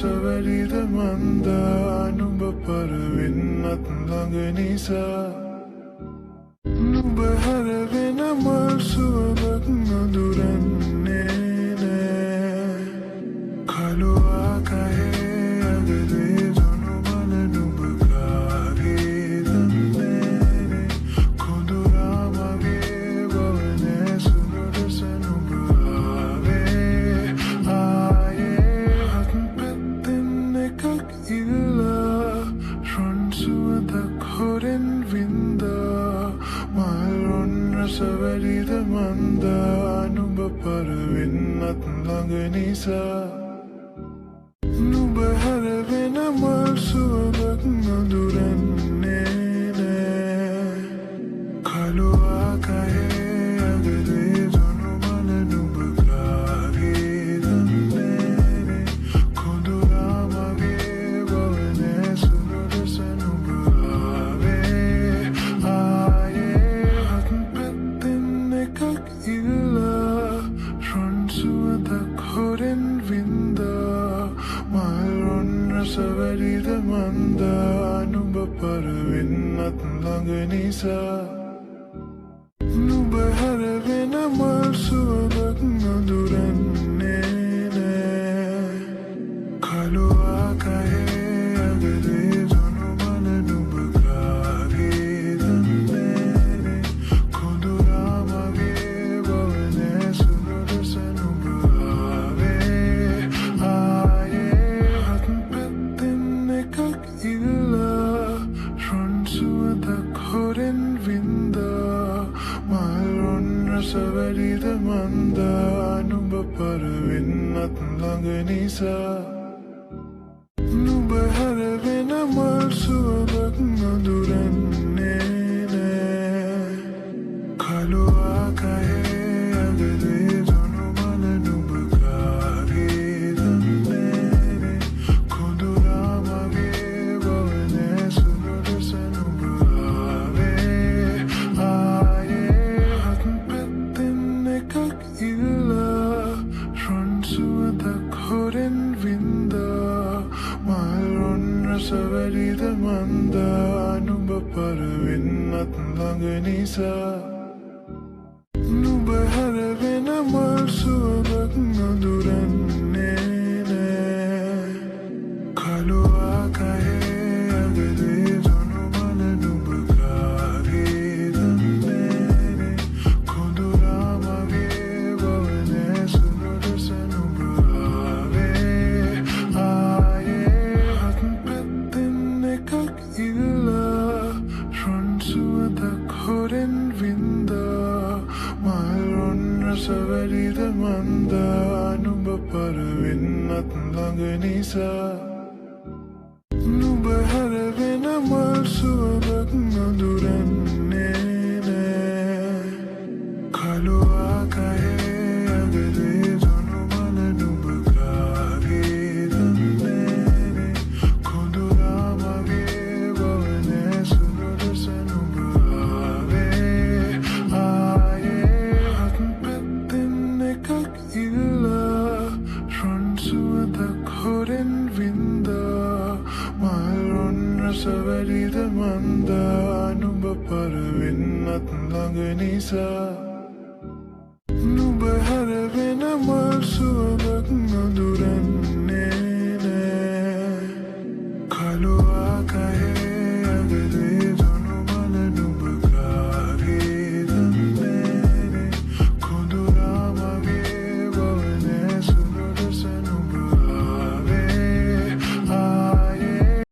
රසවැරිද මන්දා නුඹ පරවෙන්නත් ළඟ නිසා නුඹ හැරවෙන මල් සුවඳක් නොදුරන්නේ නෑ කළු ආකායේ අගලේ දුනු මල නුඹ කාගේ දන්නේ කොඳුරා මගේ බවනේ සුළුද සනුඹ ආවේ ආයේ හත් පැත්තෙන් එකක් ඉල්ලා රොන් සුවඳක් හොරෙන් වින්දා මල් රසවැරිද මන්දා නුඹ පරවෙන්නත් ළඟ නිසා නුඹ හැරවෙන මල් සුවඳක් නොදුරන්නේ නෑ කළු ආකායේ අගලේ දුනු මල නුඹ කාගේ දන්නේ කොඳුරා මගේ බවනේ සුළුද සනුඹ ආවේ ආයේ හත් පැත්තෙන් එකක් ඉල්ලා රොන් සුවඳක් හොරෙන් වින්දා මල් රසවැරිද මන්දා නුඹ පරවෙන්නත් ළඟ නිසා නුඹ හැරවෙන මල් සුවඳක් නොදුරන්නේ නෑ කළු ආකායේ අගලේ දුනු මල නුඹ කාගේ දන්නේ කොඳුරා මගේ බවනේ සුළුද සනුඹ ආවේ ආයේ හත් පැත්තෙන් එකක් ඉල්ලා රොන් සුවඳක් හොරෙන් වින්දා මල් රසවැරිද මන්දා නුඹ පරවෙන්නත් ළඟ නිසා නුඹ හැරවෙන මල් සුවඳක් නොදුරන්නේ නෑ කළු ආකායේ අගලේ දුනු මල නුඹ කාගේ දන්නේ කොඳුරා මගේ බවනේ සුළුද සනුඹ ආවේ ආයේ හත් පැත්තෙන් එකක් ඉල්ලා රොන් සුවඳක් හොරෙන් වින්දා මල් රසවැරිද මන්දා නුඹ පරවෙන්නත් ළඟ නිසා නුඹ හැරවෙන මල් සුවඳක් නොදුරන්නේ නෑ කළු ආකායේ අගලේ දුනු මල නුඹ කාගේ දන්නේ කොඳුරා මගේ බවනේ සුළුද සනුඹ ආවේ ආයේ හත් පැත්තෙන් එකක් ඉල්ලා රොන් සුවඳක් හොරෙන් වින්දා මල් රසවැරිද මන්දා නුඹ පරවෙන්නත් ළඟ නිසා නුඹ හැරවෙන මල් සුවඳක් නොදුරන්නේ නෑ කළු ආකායේ අගලේ දුනු මල නුඹ කාගේ දන්නේ කොඳුරා මගේ බවනේ සුළුද සනුඹ ආවේ ආයේ හත් පැත්තෙන් එකක් ඉල්ලා රොන් සුවඳක් හොරෙන් වින්දා මල් රසවැරිද මන්දා නුඹ පරවෙන්නත් ළඟ නිසා